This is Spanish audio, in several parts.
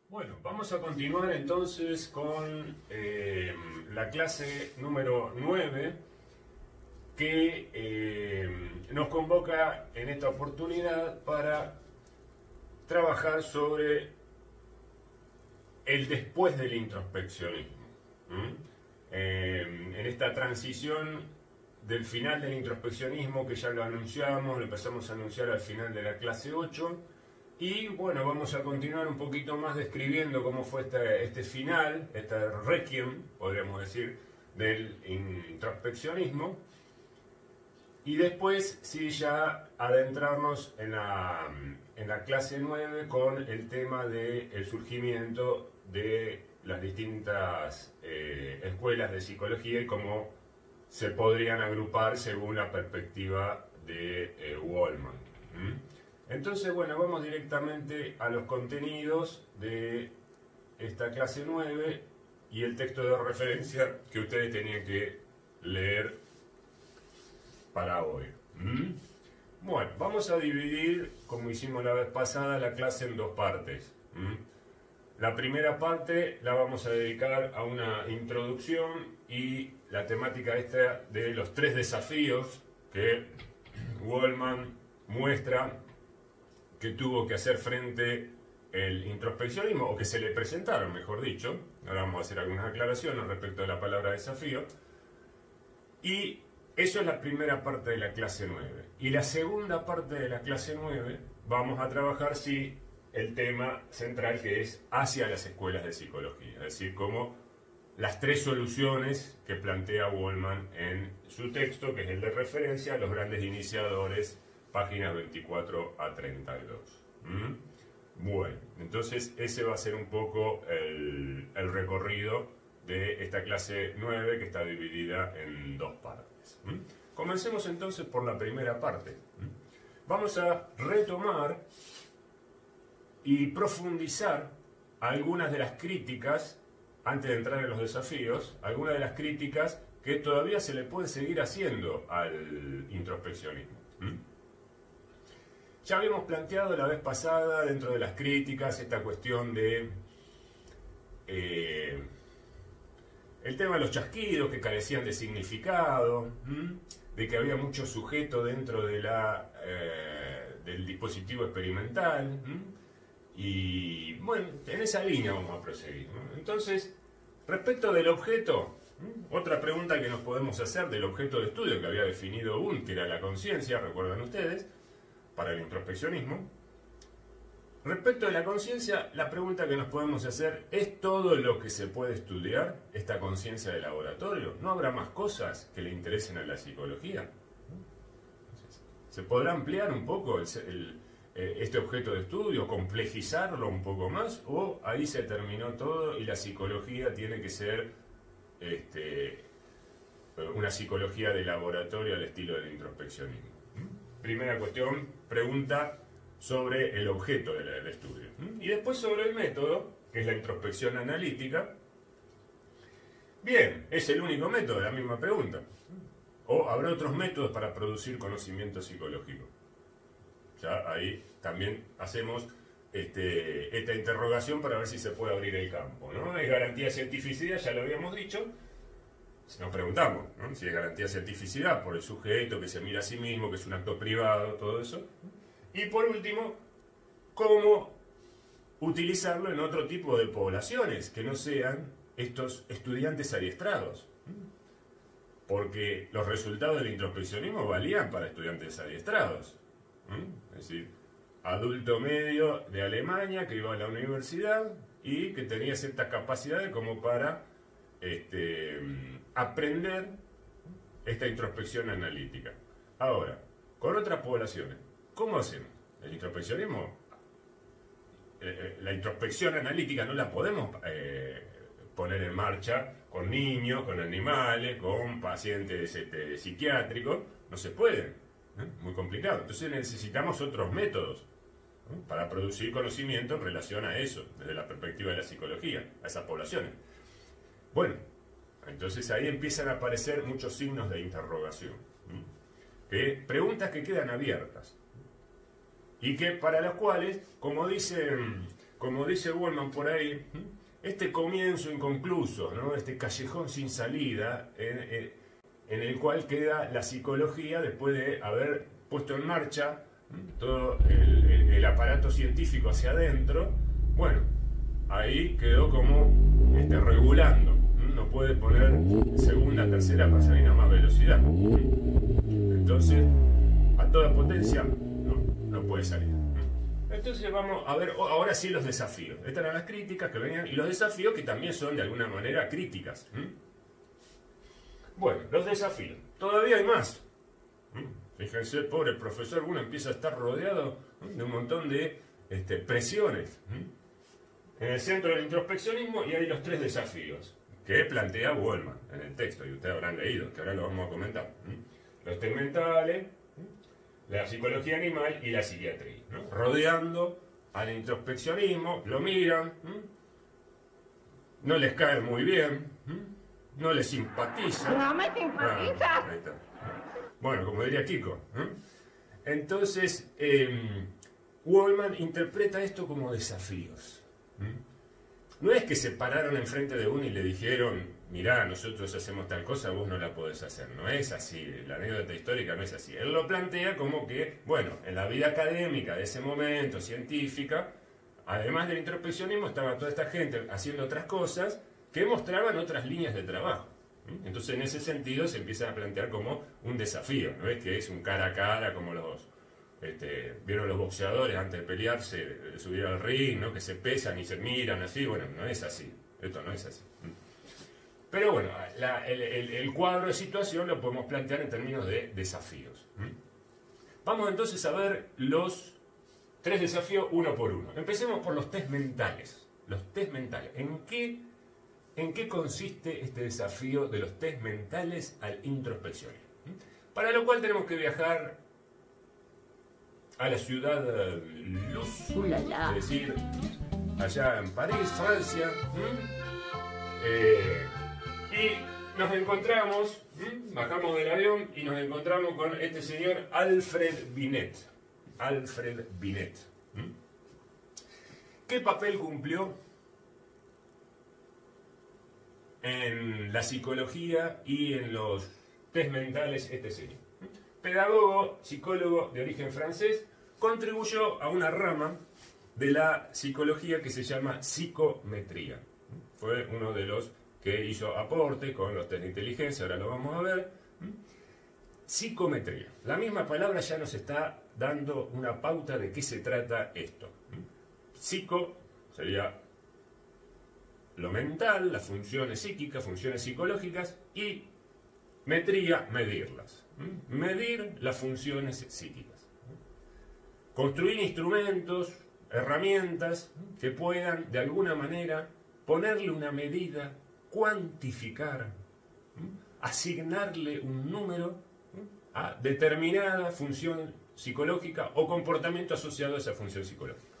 Bueno, vamos a continuar entonces con la clase número 9 que nos convoca en esta oportunidad para trabajar sobre el después del introspeccionismo. En esta transición del final del introspeccionismo, que ya lo anunciamos, lo empezamos a anunciar al final de la clase 8, y bueno, vamos a continuar un poquito más describiendo cómo fue este final, este requiem, podríamos decir, del introspeccionismo. Y después, sí, ya adentrarnos en la clase 9 con el tema del surgimiento de las distintas escuelas de psicología y cómo se podrían agrupar según la perspectiva de Wallman. Entonces, bueno, vamos directamente a los contenidos de esta clase 9 y el texto de referencia que ustedes tenían que leer para hoy. Bueno, vamos a dividir, como hicimos la vez pasada, la clase en dos partes. La primera parte la vamos a dedicar a una introducción y la temática esta de los 3 desafíos que Wallman muestra que tuvo que hacer frente el introspeccionismo, o que se le presentaron, mejor dicho. Ahora vamos a hacer algunas aclaraciones respecto de la palabra desafío. Y eso es la primera parte de la clase 9. Y la segunda parte de la clase 9 vamos a trabajar, sí, el tema central, que es hacia las escuelas de psicología. Es decir, como las 3 soluciones que plantea Wallman en su texto, que es el de referencia, los grandes iniciadores, páginas 24 a 32. Bueno, entonces ese va a ser un poco el recorrido de esta clase 9, que está dividida en 2 partes. Comencemos entonces por la primera parte. Vamos a retomar y profundizar algunas de las críticas, antes de entrar en los desafíos, algunas de las críticas que todavía se le puede seguir haciendo al introspeccionismo. Ya habíamos planteado la vez pasada, dentro de las críticas, esta cuestión de el tema de los chasquidos que carecían de significado, de que había mucho sujeto dentro de del dispositivo experimental, y bueno, en esa línea vamos a proseguir. Entonces, respecto del objeto, otra pregunta que nos podemos hacer del objeto de estudio que había definido Wundt, que era la conciencia, recuerdan ustedes, para el introspeccionismo. Respecto de la conciencia, la pregunta que nos podemos hacer: ¿es todo lo que se puede estudiar esta conciencia de laboratorio? ¿No habrá más cosas que le interesen a la psicología? ¿Se podrá ampliar un poco este objeto de estudio, complejizarlo un poco más, o ahí se terminó todo y la psicología tiene que ser una psicología de laboratorio al estilo del introspeccionismo? Primera cuestión, pregunta sobre el objeto del estudio. Y después sobre el método, que es la introspección analítica. Bien, ¿es el único método? La misma pregunta. ¿O habrá otros métodos para producir conocimiento psicológico? Ya ahí también hacemos esta interrogación para ver si se puede abrir el campo, ¿no? ¿Es garantía de cientificidad? Ya lo habíamos dicho. Nos preguntamos, ¿no?, si es garantía de cientificidad por el sujeto que se mira a sí mismo, que es un acto privado, todo eso. Y por último, ¿cómo utilizarlo en otro tipo de poblaciones que no sean estos estudiantes adiestrados? Porque los resultados del introspeccionismo valían para estudiantes adiestrados. Es decir, adulto medio de Alemania que iba a la universidad y que tenía ciertas capacidades como para aprender esta introspección analítica. Ahora, con otras poblaciones, ¿cómo hacemos? El introspeccionismo, la introspección analítica no la podemos poner en marcha con niños, con animales, con pacientes psiquiátricos. No se puede, muy complicado. Entonces necesitamos otros métodos para producir conocimiento en relación a eso, desde la perspectiva de la psicología, a esas poblaciones. Bueno, entonces ahí empiezan a aparecer muchos signos de interrogación, preguntas que quedan abiertas y que para las cuales, como dice como dice Wallman por ahí, este comienzo inconcluso, ¿no? Este callejón sin salida en el cual queda la psicología después de haber puesto en marcha todo el aparato científico hacia adentro. Bueno, ahí quedó como regulando. No puede poner segunda, tercera para salir a más velocidad. Entonces, a toda potencia, no puede salir. Entonces vamos a ver ahora sí los desafíos. Estas eran las críticas que venían y los desafíos que también son de alguna manera críticas. Bueno, los desafíos. Todavía hay más. Fíjense, pobre profesor, uno empieza a estar rodeado de un montón de presiones. En el centro del introspeccionismo y hay los 3 desafíos que plantea Wallman en el texto, y ustedes habrán leído, que ahora lo vamos a comentar. Los test mentales, la psicología animal y la psiquiatría, ¿no? Rodeando al introspeccionismo, lo miran, no les cae muy bien, no les simpatiza. No me simpatiza. Ahí está. Bueno, como diría Kiko. Entonces, Wallman interpreta esto como desafíos. No es que se pararon enfrente de uno y le dijeron, mirá, nosotros hacemos tal cosa, vos no la podés hacer. No es así, la anécdota histórica no es así. Él lo plantea como que, bueno, en la vida académica de ese momento, científica, además del introspeccionismo, estaba toda esta gente haciendo otras cosas que mostraban otras líneas de trabajo. Entonces, en ese sentido, se empieza a plantear como un desafío, no es que es un cara a cara como los... vieron los boxeadores antes de pelearse, de subir al ring, ¿no? Que se pesan y se miran así. Bueno, no es así, esto no es así. Pero bueno, el cuadro de situación lo podemos plantear en términos de desafíos. Vamos entonces a ver los 3 desafíos uno por uno. Empecemos por los test mentales. Los test mentales. ¿En qué consiste este desafío de los test mentales al introspeccionismo? Para lo cual tenemos que viajar a la ciudad Luz, es decir, allá en París, Francia, y nos encontramos, bajamos del avión y nos encontramos con este señor Alfred Binet. Alfred Binet. ¿Qué papel cumplió en la psicología y en los test mentales este señor? Pedagogo, psicólogo de origen francés, contribuyó a una rama de la psicología que se llama psicometría. Fue uno de los que hizo aporte con los test de inteligencia, ahora lo vamos a ver. Psicometría. La misma palabra ya nos está dando una pauta de qué se trata esto. Psico sería lo mental, las funciones psíquicas, funciones psicológicas, y metría, medirlas. Medir las funciones psíquicas. Construir instrumentos, herramientas que puedan de alguna manera ponerle una medida, cuantificar, asignarle un número a determinada función psicológica o comportamiento asociado a esa función psicológica.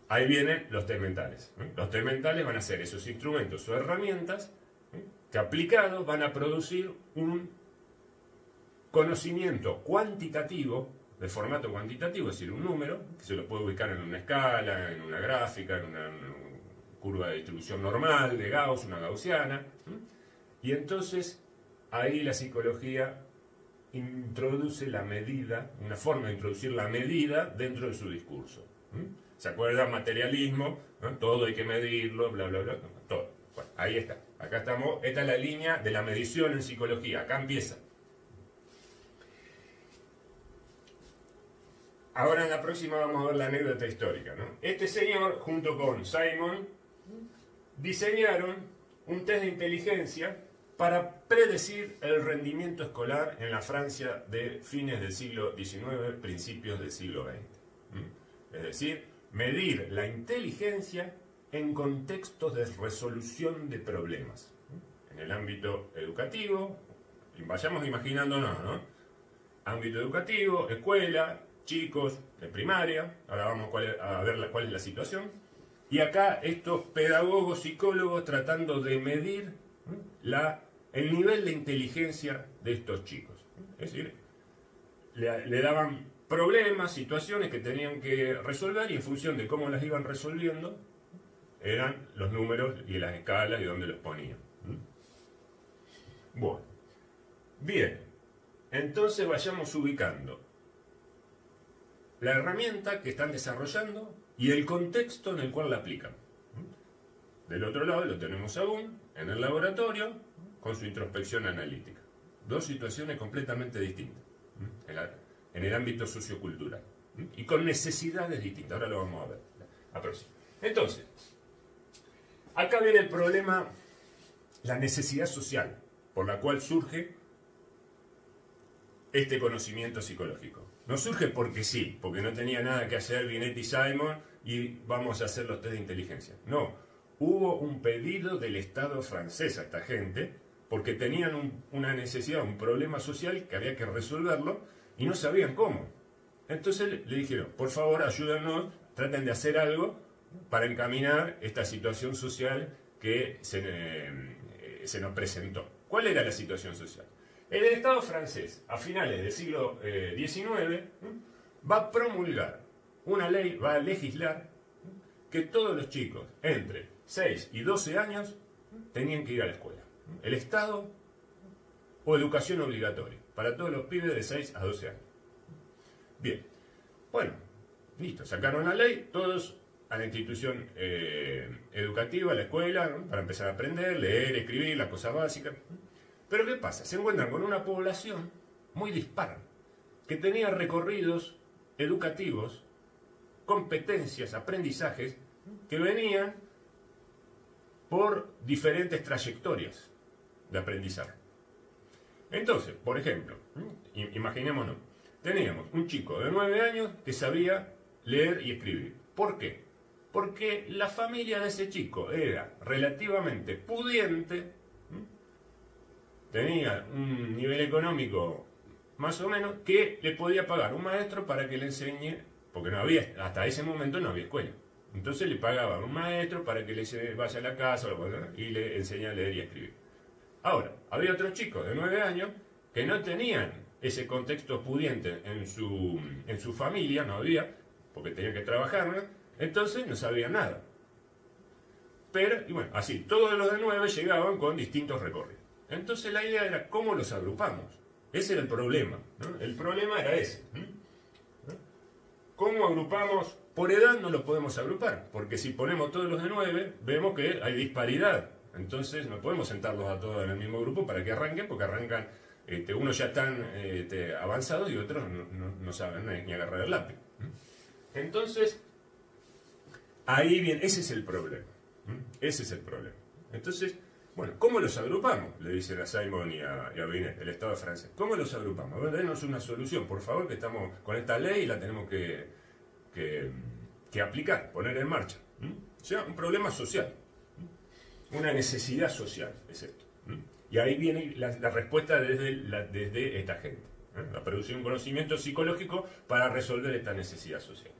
Ahí vienen los test mentales. Los test mentales van a ser esos instrumentos o herramientas que aplicados van a producir un conocimiento cuantitativo, de formato cuantitativo, es decir, un número, que se lo puede ubicar en una escala, en una gráfica, en una curva de distribución normal, de Gauss, una gaussiana. Y entonces, ahí la psicología introduce la medida, una forma de introducir la medida dentro de su discurso. ¿Se acuerdan? Materialismo, ¿no? Todo hay que medirlo, bla, bla, bla, todo. Bueno, ahí está. Acá estamos, esta es la línea de la medición en psicología, acá empieza. Ahora en la próxima vamos a ver la anécdota histórica, ¿no? Este señor, junto con Simon, diseñaron un test de inteligencia para predecir el rendimiento escolar en la Francia de fines del siglo XIX, principios del siglo XX. Es decir, medir la inteligencia en contextos de resolución de problemas. En el ámbito educativo, vayamos imaginándonos, ¿no? Ámbito educativo, escuela, chicos de primaria, ahora vamos a ver cuál es la situación. Y acá estos pedagogos, psicólogos tratando de medir el nivel de inteligencia de estos chicos. Es decir, le daban problemas, situaciones que tenían que resolver y en función de cómo las iban resolviendo eran los números y las escalas y dónde los ponían. Bueno, bien, entonces vayamos ubicando la herramienta que están desarrollando y el contexto en el cual la aplican. Del otro lado lo tenemos aún en el laboratorio con su introspección analítica. Dos situaciones completamente distintas en el ámbito sociocultural y con necesidades distintas. Ahora lo vamos a ver. Entonces, acá viene el problema, la necesidad social por la cual surge este conocimiento psicológico. No surge porque sí, porque no tenía nada que hacer Binet y Simon y vamos a hacer los test de inteligencia. No, hubo un pedido del Estado francés a esta gente porque tenían una necesidad, un problema social que había que resolverlo y no sabían cómo. Entonces le dijeron, por favor, ayúdennos, traten de hacer algo para encaminar esta situación social que se nos presentó. ¿Cuál era la situación social? El Estado francés, a finales del siglo XIX, va a promulgar una ley, va a legislar que todos los chicos entre 6 y 12 años tenían que ir a la escuela. El Estado o educación obligatoria para todos los pibes de 6 a 12 años. Bien, bueno, listo, sacaron la ley, todos a la institución educativa, a la escuela, ¿no? Para empezar a aprender, leer, escribir, las cosas básicas. Pero ¿qué pasa? Se encuentran con una población muy dispar, que tenía recorridos educativos, competencias, aprendizajes, que venían por diferentes trayectorias de aprendizaje. Entonces, por ejemplo, imaginémonos, teníamos un chico de 9 años que sabía leer y escribir. ¿Por qué? Porque la familia de ese chico era relativamente pudiente, tenía un nivel económico más o menos, que le podía pagar un maestro para que le enseñe, porque no había, hasta ese momento no había escuela. Entonces le pagaban un maestro para que le vaya a la casa y le enseñe a leer y a escribir. Ahora, había otros chicos de 9 años que no tenían ese contexto pudiente en su familia, no había, porque tenían que trabajar, ¿no? Entonces no sabían nada. Pero, y bueno, así, todos los de 9 llegaban con distintos recorridos. Entonces la idea era cómo los agrupamos. Ese era el problema, ¿no? El problema era ese. ¿Cómo agrupamos? Por edad no los podemos agrupar, porque si ponemos todos los de 9, vemos que hay disparidad. Entonces no podemos sentarlos a todos en el mismo grupo para que arranquen, porque arrancan, unos ya están avanzados y otros no saben ni agarrar el lápiz. Entonces, ahí viene, ese es el problema. Ese es el problema. Entonces, bueno, ¿cómo los agrupamos? Le dicen a Simon y a Binet, el Estado francés. ¿Cómo los agrupamos? A ver, denos una solución, por favor, que estamos con esta ley y la tenemos que aplicar, poner en marcha. O sea, un problema social. Una necesidad social es esto. Y ahí viene la respuesta desde esta gente. La producción de un conocimiento psicológico para resolver esta necesidad social.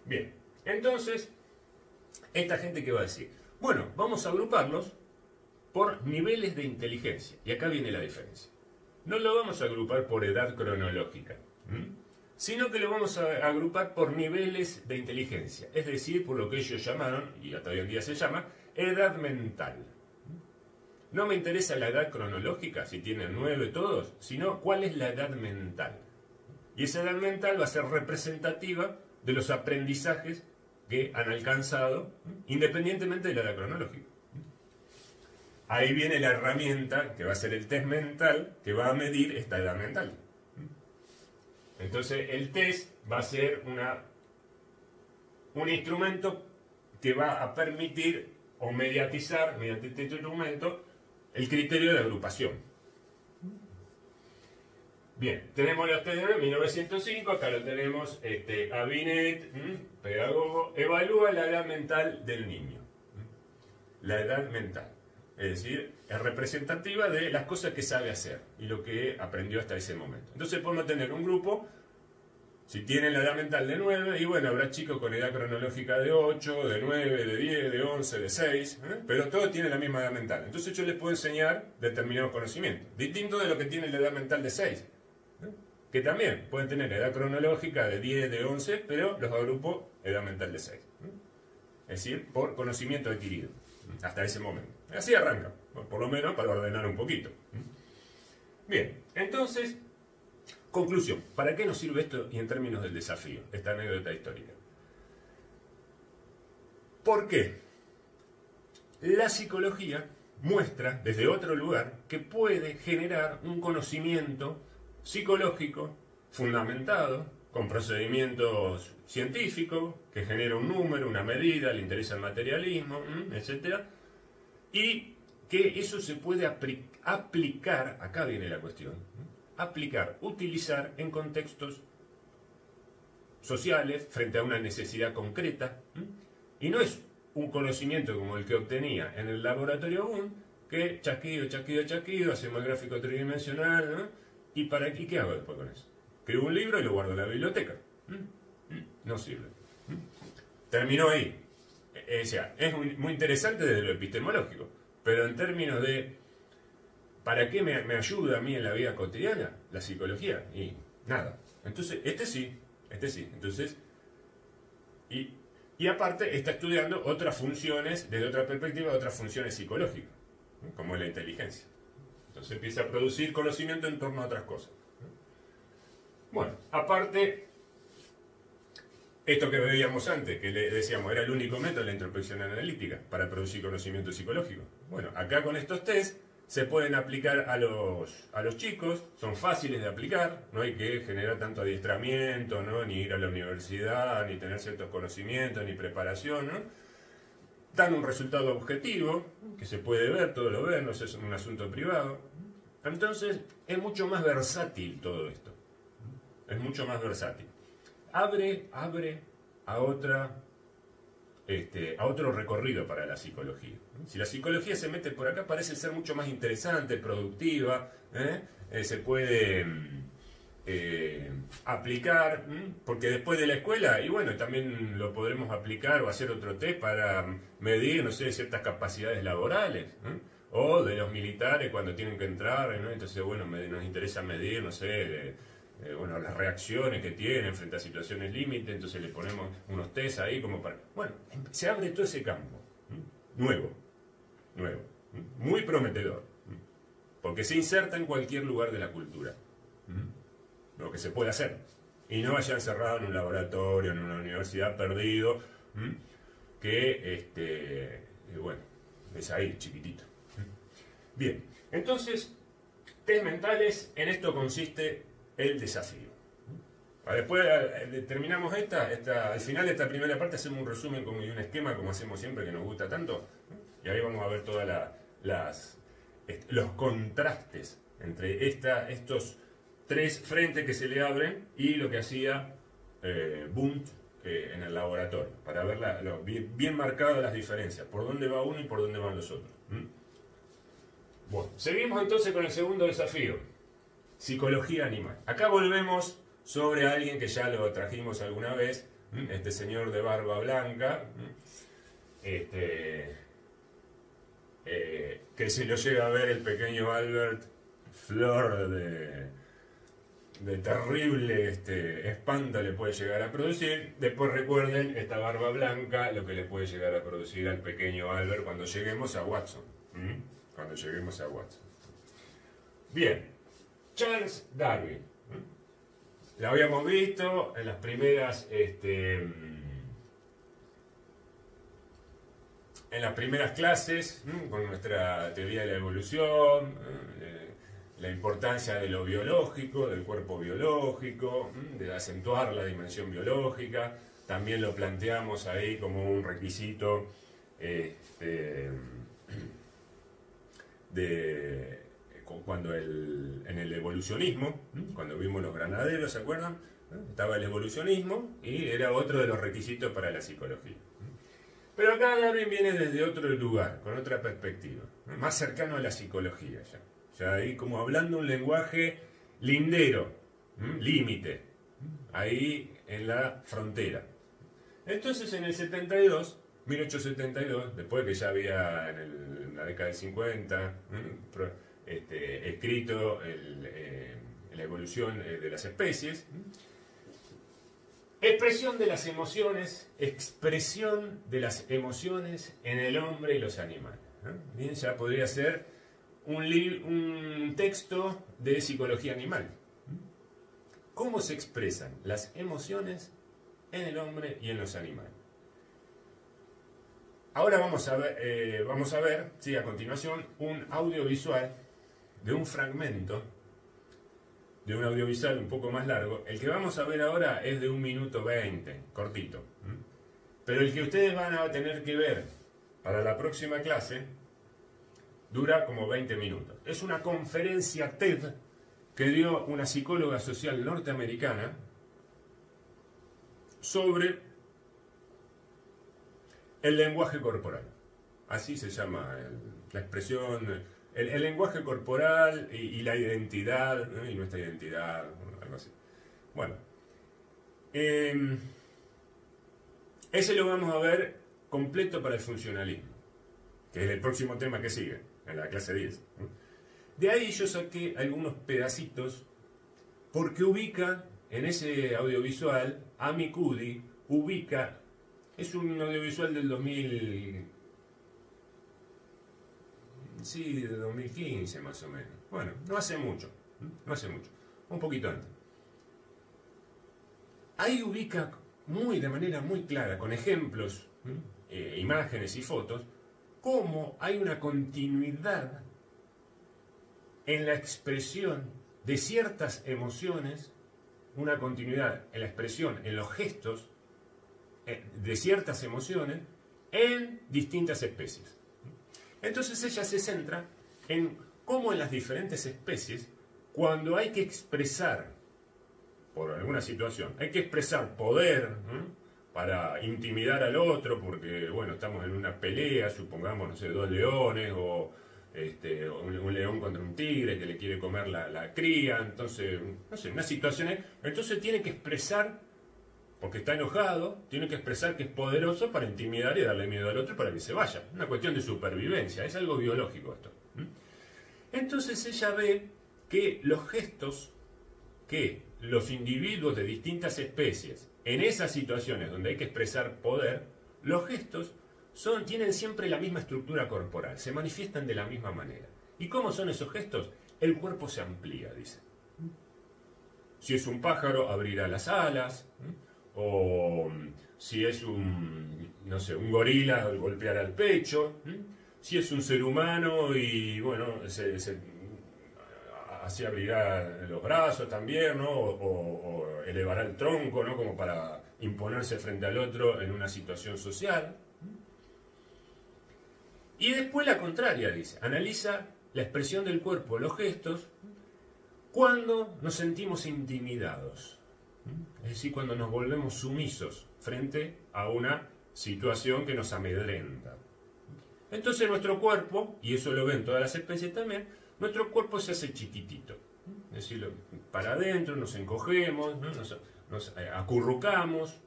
Bien, entonces, esta gente ¿qué va a decir? Bueno, vamos a agruparlos por niveles de inteligencia. Y acá viene la diferencia. No lo vamos a agrupar por edad cronológica, sino que lo vamos a agrupar por niveles de inteligencia. Es decir, por lo que ellos llamaron, y hasta hoy en día se llama, edad mental. No me interesa la edad cronológica, si tienen 9 todos, sino cuál es la edad mental. Y esa edad mental va a ser representativa de los aprendizajes que han alcanzado, independientemente de la edad cronológica. Ahí viene la herramienta, que va a ser el test mental, que va a medir esta edad mental. Entonces, el test va a ser un instrumento que va a permitir o mediatizar, mediante este instrumento, el criterio de agrupación. Bien, tenemos los test de 1905, acá lo tenemos, a Binet, pedagogo, evalúa la edad mental del niño. La edad mental. Es decir, es representativa de las cosas que sabe hacer y lo que aprendió hasta ese momento. Entonces podemos tener un grupo, si tienen la edad mental de 9, y bueno, habrá chicos con edad cronológica de 8, de 9, de 10, de 11, de 6, pero todos tienen la misma edad mental. Entonces yo les puedo enseñar determinados conocimientos, distinto de lo que tiene la edad mental de 6. que también pueden tener edad cronológica de 10, de 11, pero los agrupo edad mental de 6. Es decir, por conocimiento adquirido, hasta ese momento. Así arranca, por lo menos para ordenar un poquito. Bien, entonces, conclusión. ¿Para qué nos sirve esto y en términos del desafío, esta anécdota histórica? ¿Por qué? La psicología muestra desde otro lugar que puede generar un conocimiento psicológico fundamentado, con procedimientos científicos, que genera un número, una medida, le interesa el materialismo, etc. Y que eso se puede aplicar, acá viene la cuestión, aplicar, utilizar en contextos sociales, frente a una necesidad concreta, y no es un conocimiento como el que obtenía en el laboratorio Boone, que chasquido, chasquido, chasquido, hacemos el gráfico tridimensional, ¿no? ¿Y para aquí qué hago después con eso? Escribo un libro y lo guardo en la biblioteca. No sirve. Terminó ahí. O sea, es muy interesante desde lo epistemológico, pero en términos de ¿para qué me ayuda a mí en la vida cotidiana la psicología? Y nada. Entonces, este sí. Entonces, y aparte está estudiando otras funciones, desde otra perspectiva, otras funciones psicológicas, ¿no? Como la inteligencia. Entonces empieza a producir conocimiento en torno a otras cosas. Bueno, aparte, esto que veíamos antes, que le decíamos, era el único método, la introspección analítica, para producir conocimiento psicológico. Bueno, acá con estos test se pueden aplicar a los chicos, son fáciles de aplicar, no hay que generar tanto adiestramiento, ¿no? Ni ir a la universidad, ni tener ciertos conocimientos, ni preparación, ¿no? Dan un resultado objetivo, que se puede ver, todo lo ven, no es un asunto privado. Entonces, es mucho más versátil todo esto. Es mucho más versátil. Abre a otro recorrido para la psicología. Si la psicología se mete por acá, parece ser mucho más interesante, productiva, se puede aplicar, porque después de la escuela, y bueno, también lo podremos aplicar o hacer otro test para medir, no sé, ciertas capacidades laborales, o de los militares cuando tienen que entrar, ¿no? Entonces, bueno, nos interesa medir, no sé, bueno, las reacciones que tienen frente a situaciones límite, entonces le ponemos unos test ahí como para... Bueno, se abre todo ese campo, nuevo, muy prometedor, porque se inserta en cualquier lugar de la cultura, lo que se puede hacer, y no vaya encerrado en un laboratorio, en una universidad perdido, que, bueno, es ahí, chiquitito. Bien, entonces, test mentales, en esto consiste el desafío. Después terminamos al final de esta primera parte hacemos un resumen y un esquema como hacemos siempre, que nos gusta tanto, y ahí vamos a ver todos los contrastes entre estos tres frentes que se le abren y lo que hacía Wundt en el laboratorio, para ver bien marcadas las diferencias, por dónde va uno y por dónde van los otros. Bueno, seguimos entonces con el segundo desafío. Psicología animal. Acá volvemos sobre alguien que ya lo trajimos alguna vez, este señor de barba blanca, que se lo llega a ver el pequeño Albert, flor de terrible espanto le puede llegar a producir. Después recuerden esta barba blanca, lo que le puede llegar a producir al pequeño Albert cuando lleguemos a Watson. Cuando lleguemos a Watson. Bien. Charles Darwin. Lo habíamos visto en las primeras clases, con nuestra teoría de la evolución, la importancia de lo biológico, del cuerpo biológico, de acentuar la dimensión biológica. También lo planteamos ahí como un requisito cuando en el evolucionismo, cuando vimos los granaderos, ¿se acuerdan? Estaba el evolucionismo y era otro de los requisitos para la psicología. Pero acá Darwin viene desde otro lugar, con otra perspectiva, más cercano a la psicología ya. Ya ahí como hablando un lenguaje lindero, límite, ahí en la frontera. Entonces en el 1872, después que ya había en la década del 50, escrito la evolución de las especies. Expresión de las emociones, expresión de las emociones en el hombre y los animales. Bien, ya podría ser un texto de psicología animal. ¿Cómo se expresan las emociones en el hombre y en los animales? Ahora vamos a ver, sí, a continuación, un audiovisual de un fragmento de un audiovisual un poco más largo. El que vamos a ver ahora es de 1 minuto 20, cortito. Pero el que ustedes van a tener que ver para la próxima clase dura como 20 minutos. Es una conferencia TED que dio una psicóloga social norteamericana sobre el lenguaje corporal. Así se llama la expresión, el lenguaje corporal y la identidad, ¿no? Y nuestra identidad, algo así. Bueno, ese lo vamos a ver completo para el funcionalismo, que es el próximo tema que sigue, en la clase 10. De ahí yo saqué algunos pedacitos, porque ubica en ese audiovisual, Amy Cuddy ubica, es un audiovisual del 2000, sí, de 2015 más o menos. Bueno, no hace mucho, un poquito antes. Ahí ubica de manera muy clara, con ejemplos, imágenes y fotos, cómo hay una continuidad en la expresión de ciertas emociones, una continuidad en la expresión, en los gestos de ciertas emociones en distintas especies. Entonces ella se centra en cómo en las diferentes especies, cuando hay que expresar, por alguna situación, hay que expresar poder, para intimidar al otro, porque, bueno, estamos en una pelea, supongamos, no sé, 2 leones, o un león contra un tigre que le quiere comer la cría, entonces, no sé, una situación, entonces tiene que expresar, porque está enojado, tiene que expresar que es poderoso para intimidar y darle miedo al otro para que se vaya. Una cuestión de supervivencia, es algo biológico esto. Entonces ella ve que los gestos que los individuos de distintas especies, en esas situaciones donde hay que expresar poder, los gestos tienen siempre la misma estructura corporal, se manifiestan de la misma manera. ¿Y cómo son esos gestos? El cuerpo se amplía, dice. Si es un pájaro, abrirá las alas, o si es no sé, un gorila, golpeará el pecho, si es un ser humano y, bueno, así abrirá los brazos también, ¿no? O elevará el tronco, ¿no? Como para imponerse frente al otro en una situación social. Y después la contraria, dice, analiza la expresión del cuerpo, los gestos, cuando nos sentimos intimidados. Es decir, cuando nos volvemos sumisos frente a una situación que nos amedrenta. Entonces nuestro cuerpo, y eso lo ven todas las especies también, nuestro cuerpo se hace chiquitito. Es decir, para adentro nos encogemos, ¿no? nos acurrucamos.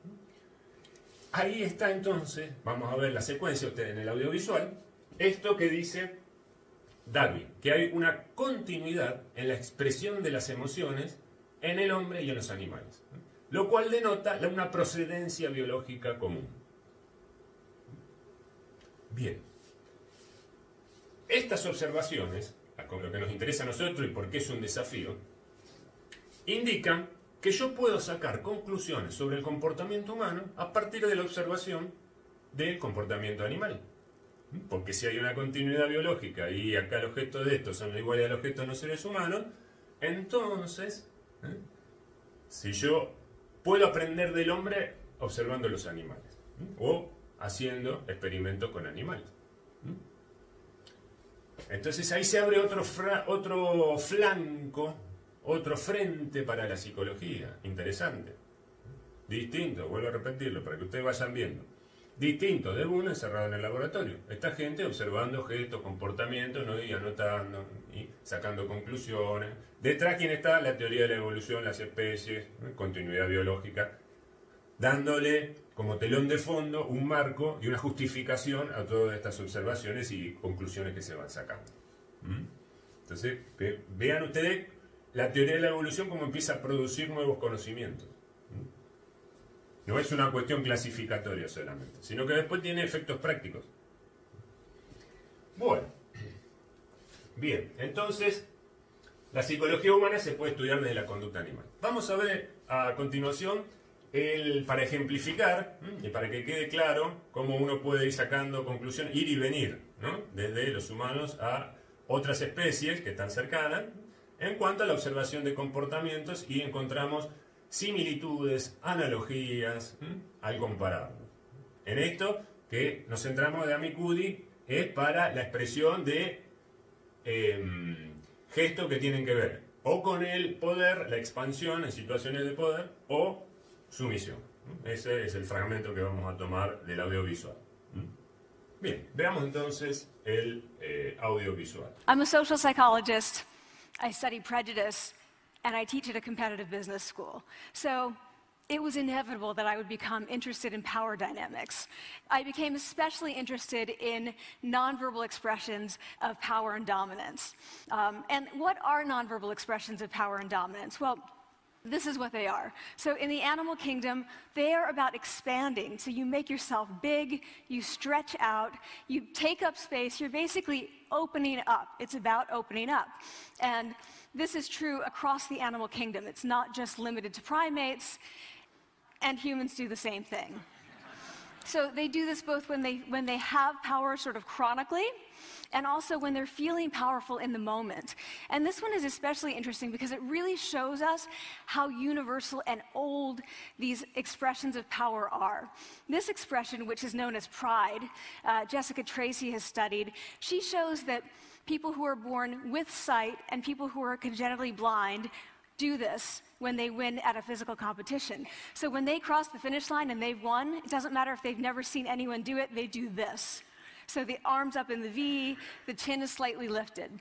Ahí está entonces, vamos a ver la secuencia ustedes en el audiovisual, esto que dice Darwin, que hay una continuidad en la expresión de las emociones en el hombre y en los animales, lo cual denota una procedencia biológica común. Bien, estas observaciones, con lo que nos interesa a nosotros y por qué es un desafío, indican que yo puedo sacar conclusiones sobre el comportamiento humano a partir de la observación del comportamiento animal. Porque si hay una continuidad biológica y acá los gestos de estos son iguales a los gestos de los seres humanos, entonces, si yo puedo aprender del hombre observando los animales, o haciendo experimentos con animales. Entonces ahí se abre otro flanco, otro frente para la psicología, interesante. Distinto, vuelvo a repetirlo para que ustedes vayan viendo. Distinto de uno encerrado en el laboratorio. Esta gente observando gestos, comportamientos, ¿no? Y anotando y sacando conclusiones. Detrás, ¿quién está? La teoría de la evolución, las especies, continuidad biológica, dándole como telón de fondo un marco y una justificación a todas estas observaciones y conclusiones que se van sacando. Entonces, vean ustedes la teoría de la evolución cómo empieza a producir nuevos conocimientos. No es una cuestión clasificatoria solamente, sino que después tiene efectos prácticos. Bueno, bien, entonces la psicología humana se puede estudiar desde la conducta animal. Vamos a ver a continuación, para ejemplificar y para que quede claro cómo uno puede ir sacando conclusiones, ir y venir, ¿no?, desde los humanos a otras especies que están cercanas, en cuanto a la observación de comportamientos, y encontramos similitudes, analogías, al compararlos. En esto que nos centramos de Amicudi es para la expresión de gestos que tienen que ver o con el poder, la expansión en situaciones de poder, o sumisión. Ese es el fragmento que vamos a tomar del audiovisual. Bien, veamos entonces el audiovisual. I'm a social psychologist. I study prejudice, and I teach at a competitive business school. So it was inevitable that I would become interested in power dynamics. I became especially interested in nonverbal expressions of power and dominance. And what are nonverbal expressions of power and dominance? Well, this is what they are. So in the animal kingdom, they are about expanding. So you make yourself big, you stretch out, you take up space, you're basically opening up. It's about opening up. And this is true across the animal kingdom. It's not just limited to primates, and humans do the same thing. So they do this both when they have power sort of chronically, and also when they're feeling powerful in the moment. And this one is especially interesting because it really shows us how universal and old these expressions of power are. This expression, which is known as pride, Jessica Tracy has studied, she shows that people who are born with sight and people who are congenitally blind do this when they win at a physical competition. So when they cross the finish line and they've won, it doesn't matter if they've never seen anyone do it, they do this. So the arms up in the V, the chin is slightly lifted.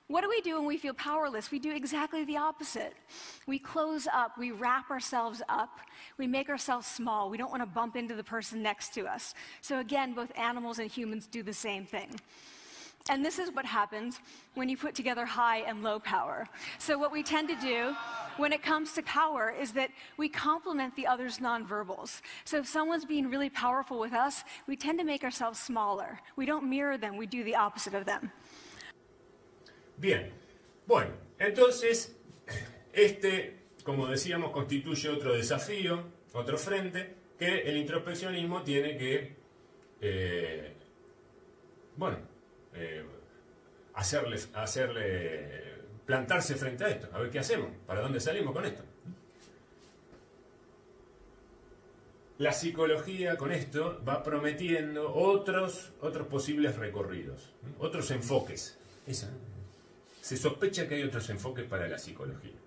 What do we do when we feel powerless? We do exactly the opposite. We close up, we wrap ourselves up, we make ourselves small. We don't want to bump into the person next to us. So again, both animals and humans do the same thing. And this is what happens when you put together high and low power. So what we tend to do when it comes to power is that we complement the other's nonverbals. So if someone's being really powerful with us, we tend to make ourselves smaller. We don't mirror them, we do the opposite of them. Bien, bueno, entonces, como decíamos, constituye otro desafío, otro frente, que el introspeccionismo tiene que, plantarse frente a esto, a ver qué hacemos, para dónde salimos con esto. La psicología con esto va prometiendo otros posibles recorridos, otros enfoques. Se sospecha que hay otros enfoques para la psicología.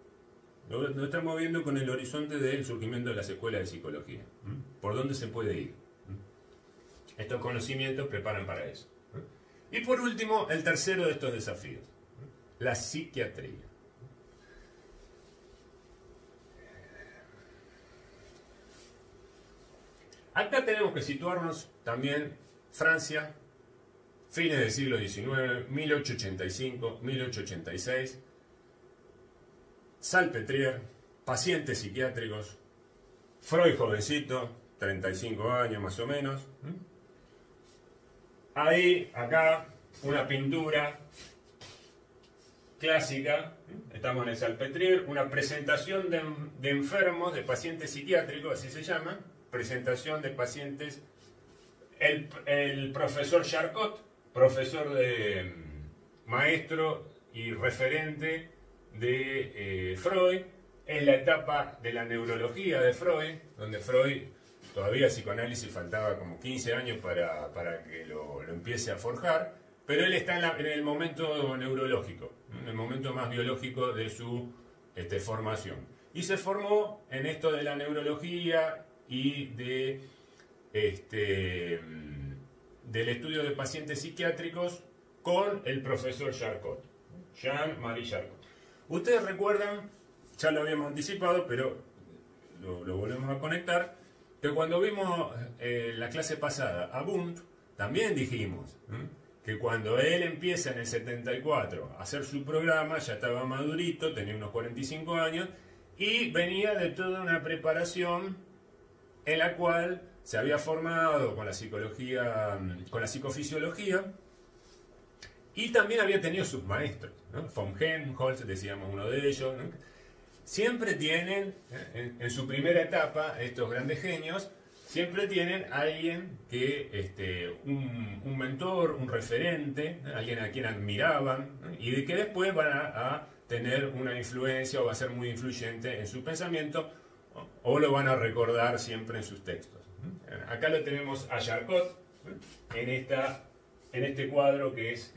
Lo estamos viendo con el horizonte del surgimiento de las escuelas de psicología. ¿Por dónde se puede ir? Estos conocimientos preparan para eso. Y por último, el tercero de estos desafíos, la psiquiatría. Acá tenemos que situarnos también Francia, fines del siglo XIX, 1885, 1886, Salpêtrière, pacientes psiquiátricos, Freud jovencito, 35 años más o menos. Ahí, acá, una pintura clásica, estamos en el Salpêtrière, una presentación de enfermos, de pacientes psiquiátricos, así se llama, presentación de pacientes, el profesor Charcot, profesor de maestro y referente de Freud, es la etapa de la neurología de Freud, donde Freud, todavía psicoanálisis faltaba como 15 años para que lo empiece a forjar, pero él está en el momento neurológico, en el momento más biológico de su formación. Y se formó en esto de la neurología y del estudio de pacientes psiquiátricos con el profesor Charcot, Jean-Marie Charcot. Ustedes recuerdan, ya lo habíamos anticipado, pero lo volvemos a conectar, que cuando vimos la clase pasada a Wundt, también dijimos que cuando él empieza en el 74 a hacer su programa, ya estaba madurito, tenía unos 45 años, y venía de toda una preparación en la cual se había formado con la psicología, con la psicofisiología, y también había tenido sus maestros, ¿no? Von Helmholtz, decíamos uno de ellos, ¿no? Siempre tienen, en su primera etapa, estos grandes genios, siempre tienen alguien que, un mentor, un referente, ¿no? Alguien a quien admiraban, ¿no? Y de que después van a tener una influencia o va a ser muy influyente en su pensamiento, o lo van a recordar siempre en sus textos. Acá lo tenemos a Charcot, en este cuadro que es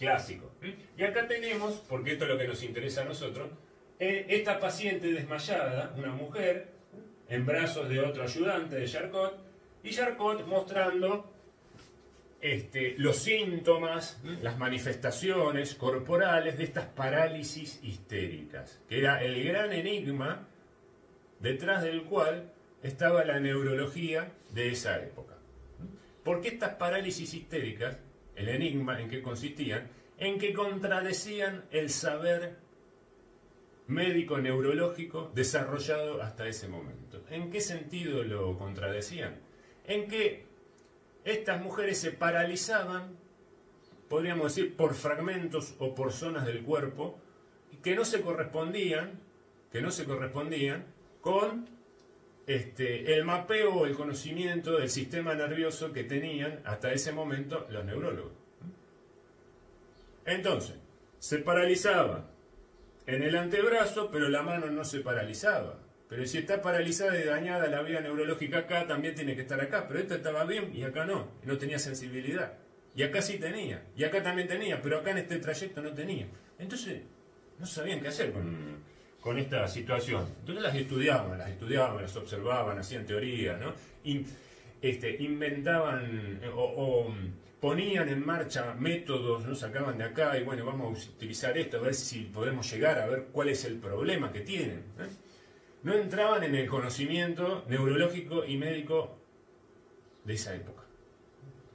clásico. Y acá tenemos, porque esto es lo que nos interesa a nosotros, esta paciente desmayada, una mujer, en brazos de otro ayudante de Charcot, y Charcot mostrando los síntomas, las manifestaciones corporales de estas parálisis histéricas, que era el gran enigma detrás del cual estaba la neurología de esa época. Porque estas parálisis histéricas, el enigma en qué consistían, en que contradecían el saber médico neurológico desarrollado hasta ese momento. ¿En qué sentido lo contradecían? En que estas mujeres se paralizaban, podríamos decir, por fragmentos o por zonas del cuerpo que no se correspondían con el mapeo o el conocimiento del sistema nervioso que tenían hasta ese momento los neurólogos. Entonces, se paralizaba en el antebrazo, pero la mano no se paralizaba. Pero si está paralizada y dañada la vía neurológica acá, también tiene que estar acá. Pero esta estaba bien y acá no. No tenía sensibilidad. Y acá sí tenía. Y acá también tenía. Pero acá en este trayecto no tenía. Entonces, no sabían qué hacer con esta situación. Entonces las estudiaban, las observaban, hacían teoría, ¿no? Inventaban o ponían en marcha métodos, ¿no? Sacaban de acá y bueno, vamos a utilizar esto, a ver si podemos llegar a ver cuál es el problema que tienen, ¿eh? No entraban en el conocimiento neurológico y médico de esa época.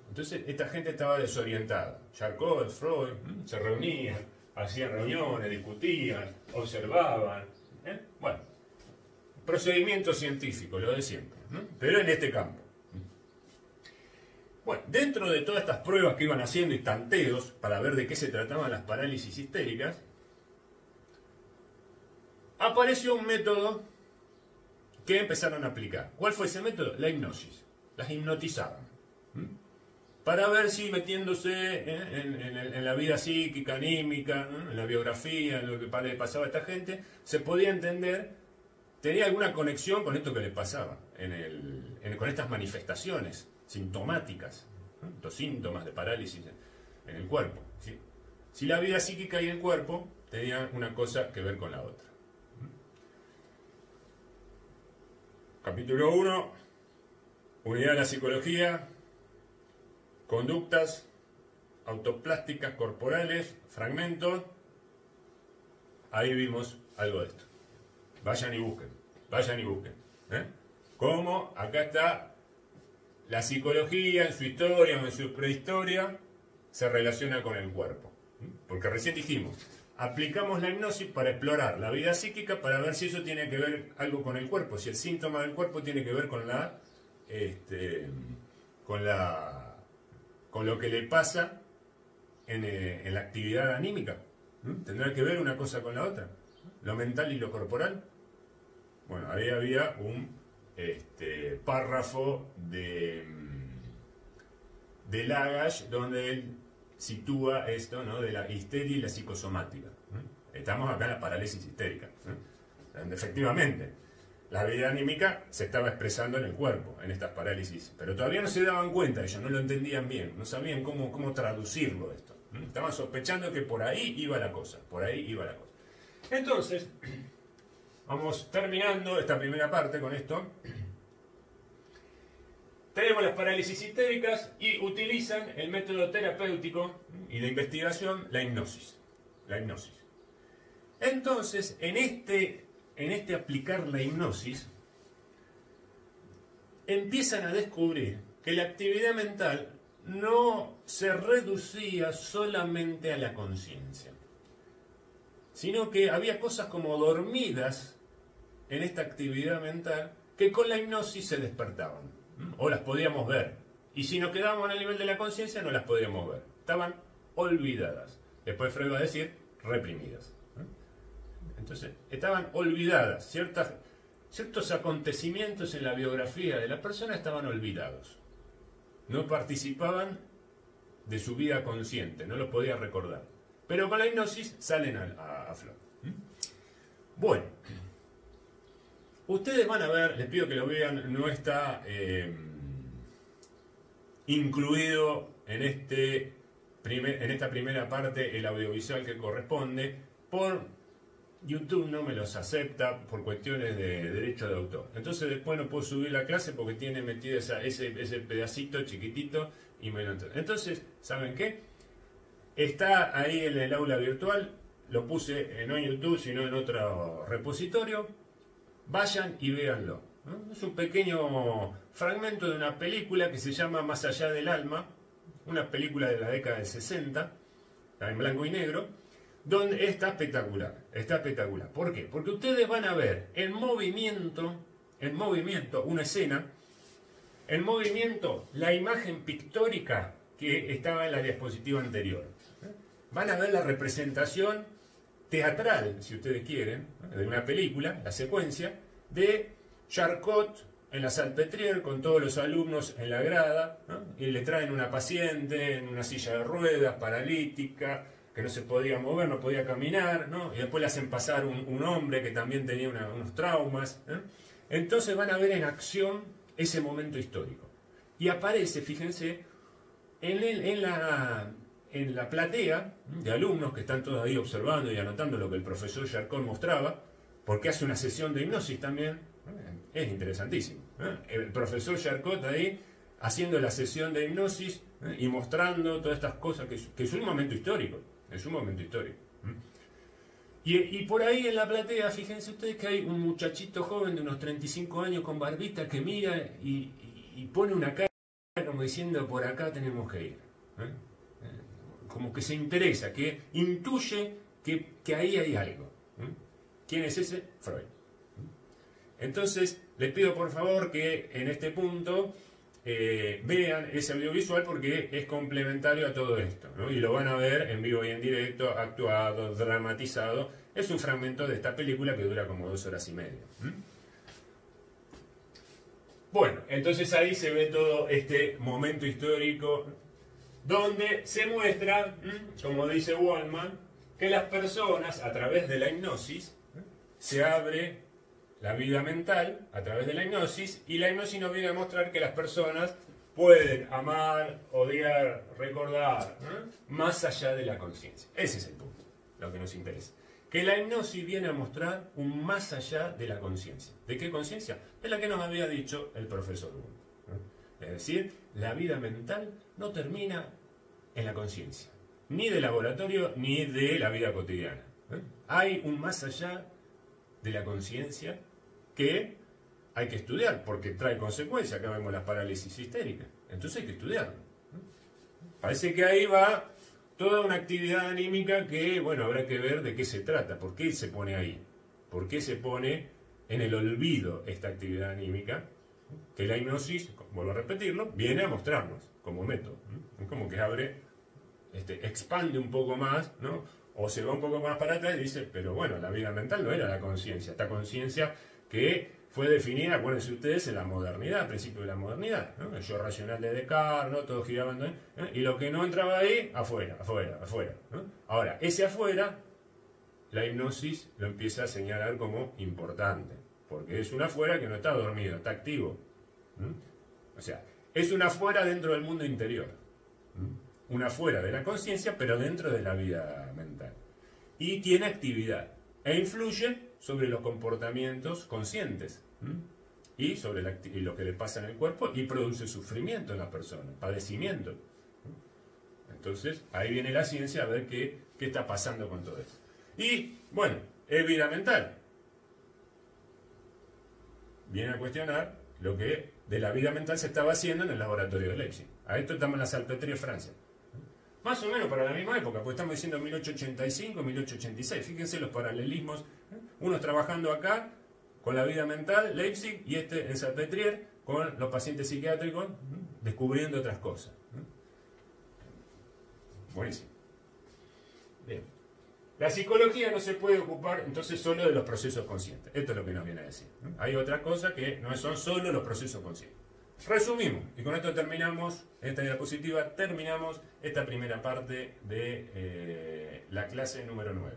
Entonces esta gente estaba desorientada. Charcot, Freud, se reunían, hacían reuniones, discutían, observaban. Bueno, procedimiento científico, lo de siempre, ¿no? Pero en este campo. Bueno, dentro de todas estas pruebas que iban haciendo y tanteos para ver de qué se trataban las parálisis histéricas, apareció un método que empezaron a aplicar. ¿Cuál fue ese método? La hipnosis. Las hipnotizaban. Para ver si metiéndose en la vida psíquica, anímica, en la biografía, en lo que le pasaba a esta gente, se podía entender, tenía alguna conexión con esto que le pasaba, con estas manifestaciones sintomáticas, los síntomas de parálisis en el cuerpo. ¿Sí? Si la vida psíquica y el cuerpo tenían una cosa que ver con la otra. Capítulo 1, unidad de la psicología, conductas autoplásticas corporales, fragmentos. Ahí vimos algo de esto. Vayan y busquen. Cómo acá está la psicología en su historia o en su prehistoria se relaciona con el cuerpo. Porque recién dijimos, aplicamos la hipnosis para explorar la vida psíquica para ver si eso tiene que ver algo con el cuerpo, si el síntoma del cuerpo tiene que ver con lo que le pasa en la actividad anímica. ¿Tendrá que ver una cosa con la otra? ¿Lo mental y lo corporal? Bueno, ahí había un párrafo de Lagash donde él sitúa esto, ¿no?, de la histeria y la psicosomática. Estamos acá en la parálisis histérica, donde efectivamente la vida anímica se estaba expresando en el cuerpo, en estas parálisis, pero todavía no se daban cuenta, ellos no lo entendían bien, no sabían cómo traducirlo esto. Estaban sospechando que por ahí iba la cosa, Entonces, vamos terminando esta primera parte con esto. Tenemos las parálisis histéricas y utilizan el método terapéutico y de investigación, la hipnosis. Entonces, en este aplicar la hipnosis, empiezan a descubrir que la actividad mental no se reducía solamente a la conciencia, sino que había cosas como dormidas en esta actividad mental que con la hipnosis se despertaban, o las podíamos ver. Y si nos quedábamos en el nivel de la conciencia, no las podíamos ver. Estaban olvidadas. Después Freud va a decir reprimidas. Entonces, estaban olvidadas. Ciertos acontecimientos en la biografía de la persona estaban olvidados. No participaban de su vida consciente, no los podía recordar. Pero con la hipnosis salen a flor. Bueno, ustedes van a ver, les pido que lo vean, no está incluido en esta primera parte el audiovisual que corresponde. Por YouTube no me los acepta por cuestiones de derecho de autor. Entonces después no puedo subir la clase porque tiene metido ese pedacito chiquitito y me lo entra. Entonces, ¿saben qué? Está ahí en el aula virtual, lo puse no en YouTube sino en otro repositorio. Vayan y véanlo. Es un pequeño fragmento de una película que se llama Más allá del alma, una película de la década del 60, en blanco y negro, donde está espectacular, está espectacular. ¿Por qué? Porque ustedes van a ver en movimiento una escena, en movimiento la imagen pictórica que estaba en la diapositiva anterior. Van a ver la representación teatral, si ustedes quieren, de una película, la secuencia, de Charcot en la Salpêtrière con todos los alumnos en la grada, ¿no? Y le traen una paciente en una silla de ruedas, paralítica, que no se podía mover, no podía caminar, ¿no? Y después le hacen pasar un hombre que también tenía unos traumas, ¿eh? Entonces van a ver en acción ese momento histórico. Y aparece, fíjense, en la platea de alumnos que están todos ahí observando y anotando lo que el profesor Charcot mostraba, porque hace una sesión de hipnosis también, es interesantísimo. El profesor Charcot ahí haciendo la sesión de hipnosis y mostrando todas estas cosas, que es un momento histórico, es un momento histórico. Y por ahí en la platea, fíjense ustedes que hay un muchachito joven de unos 35 años con barbita que mira y pone una cara como diciendo, por acá tenemos que ir. Como que se interesa, que intuye que ahí hay algo. ¿Quién es ese? Freud. Entonces, les pido por favor que en este punto vean ese audiovisual porque es complementario a todo esto, ¿no? Y lo van a ver en vivo y en directo, actuado, dramatizado. Es un fragmento de esta película que dura como 2 horas y media. Bueno, entonces ahí se ve todo este momento histórico donde se muestra, como dice Waldman, que las personas a través de la hipnosis se abre la vida mental a través de la hipnosis, y la hipnosis nos viene a mostrar que las personas pueden amar, odiar, recordar, más allá de la conciencia. Ese es el punto, lo que nos interesa. Que la hipnosis viene a mostrar un más allá de la conciencia. ¿De qué conciencia? De la que nos había dicho el profesor Wundt. Es decir, la vida mental no termina en la conciencia, ni de laboratorio ni de la vida cotidiana. Hay un más allá de la conciencia que hay que estudiar, porque trae consecuencias. Acá vemos las parálisis histéricas. Entonces hay que estudiarlo. Parece que ahí va toda una actividad anímica que, bueno, habrá que ver de qué se trata, por qué se pone ahí, por qué se pone en el olvido esta actividad anímica, que la hipnosis, vuelvo a repetirlo, viene a mostrarnos como método. Es como que abre, expande un poco más, ¿no? O se va un poco más para atrás y dice, pero bueno, la vida mental no era la conciencia, esta conciencia que fue definida, acuérdense ustedes, en la modernidad, al principio de la modernidad, ¿no? El yo racional de Descartes, ¿no? Todo giraba, ¿no? Y lo que no entraba ahí, afuera, ¿no? Ahora, ese afuera, la hipnosis lo empieza a señalar como importante, porque es un afuera que no está dormido, está activo. O sea, es un afuera dentro del mundo interior. Un afuera de la conciencia, pero dentro de la vida mental. Y tiene actividad, e influye sobre los comportamientos conscientes y sobre lo que le pasa en el cuerpo, y produce sufrimiento en la persona, padecimiento. Entonces, ahí viene la ciencia a ver qué está pasando con todo eso. Y, bueno, es vida mental. Viene a cuestionar lo que de la vida mental se estaba haciendo en el laboratorio de Leipzig. A esto estamos en la Salpêtrière, Francia. Más o menos para la misma época, porque estamos diciendo 1885, 1886. Fíjense los paralelismos. Uno trabajando acá con la vida mental, Leipzig, y este en Salpêtrière con los pacientes psiquiátricos, descubriendo otras cosas. Buenísimo. Bien. La psicología no se puede ocupar entonces solo de los procesos conscientes. Esto es lo que nos viene a decir. Hay otras cosas que no son solo los procesos conscientes. Resumimos, y con esto terminamos, en esta diapositiva, terminamos esta primera parte de la clase número 9.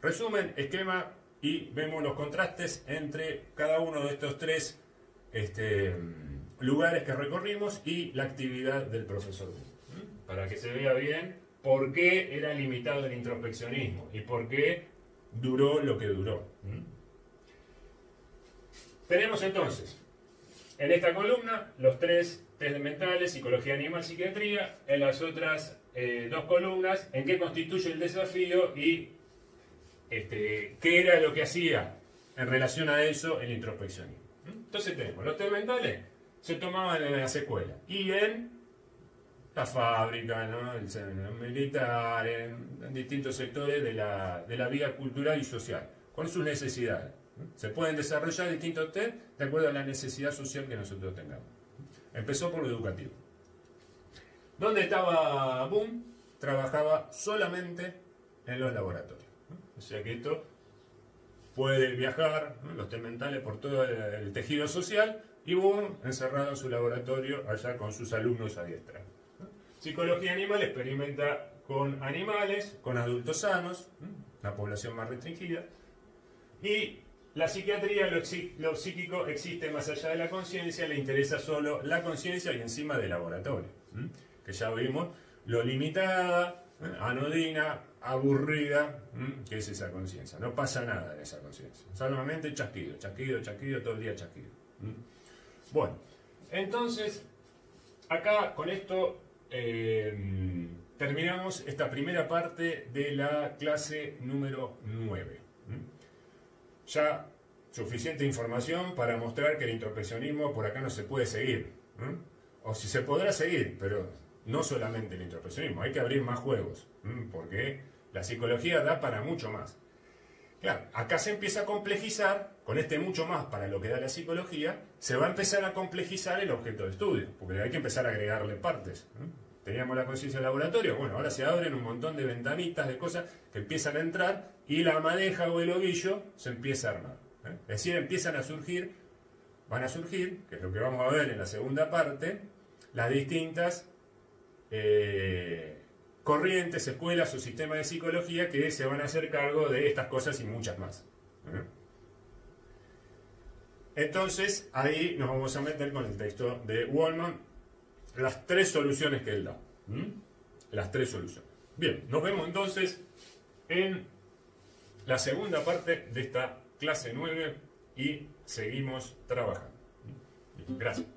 Resumen, esquema, y vemos los contrastes entre cada uno de estos tres lugares que recorrimos y la actividad del profesor. Para que se vea bien por qué era limitado el introspeccionismo y por qué duró lo que duró. Tenemos entonces en esta columna los tres test mentales, psicología animal, psiquiatría. En las otras dos columnas, en qué constituye el desafío y qué era lo que hacía en relación a eso el introspeccionismo. Entonces tenemos los test mentales, se tomaban en las escuelas y en la fábrica, ¿no? En el militar, en distintos sectores de la vida cultural y social, con sus necesidades. Se pueden desarrollar distintos test de acuerdo a la necesidad social que nosotros tengamos. Empezó por lo educativo. ¿Dónde estaba Boom? Trabajaba solamente en los laboratorios. O sea que esto puede viajar, ¿no? Los test mentales por todo el tejido social, y Boom encerrado en su laboratorio allá con sus alumnos adiestrados. Psicología animal experimenta con animales, con adultos sanos, la población más restringida, y la psiquiatría, lo psíquico existe más allá de la conciencia, le interesa solo la conciencia y encima del laboratorio, que ya vimos lo limitada, anodina, aburrida, que es esa conciencia. No pasa nada en esa conciencia, solamente chasquido, chasquido, chasquido, todo el día chasquido. Bueno, entonces, acá con esto terminamos esta primera parte de la clase número 9. Ya suficiente información para mostrar que el introspeccionismo por acá no se puede seguir. O si se podrá seguir, pero no solamente el introspeccionismo, hay que abrir más juegos, porque la psicología da para mucho más. Claro, acá se empieza a complejizar, con este mucho más para lo que da la psicología, se va a empezar a complejizar el objeto de estudio, porque hay que empezar a agregarle partes. Teníamos la conciencia del laboratorio, bueno, ahora se abren un montón de ventanitas, de cosas que empiezan a entrar, y la madeja o el ovillo se empieza a armar. Es decir, van a surgir, que es lo que vamos a ver en la segunda parte, las distintas corrientes, escuelas o sistemas de psicología que se van a hacer cargo de estas cosas y muchas más. Entonces, ahí nos vamos a meter con el texto de Waldman, las tres soluciones que él da. Las tres soluciones. Bien, nos vemos entonces en la segunda parte de esta clase 9 y seguimos trabajando. Gracias.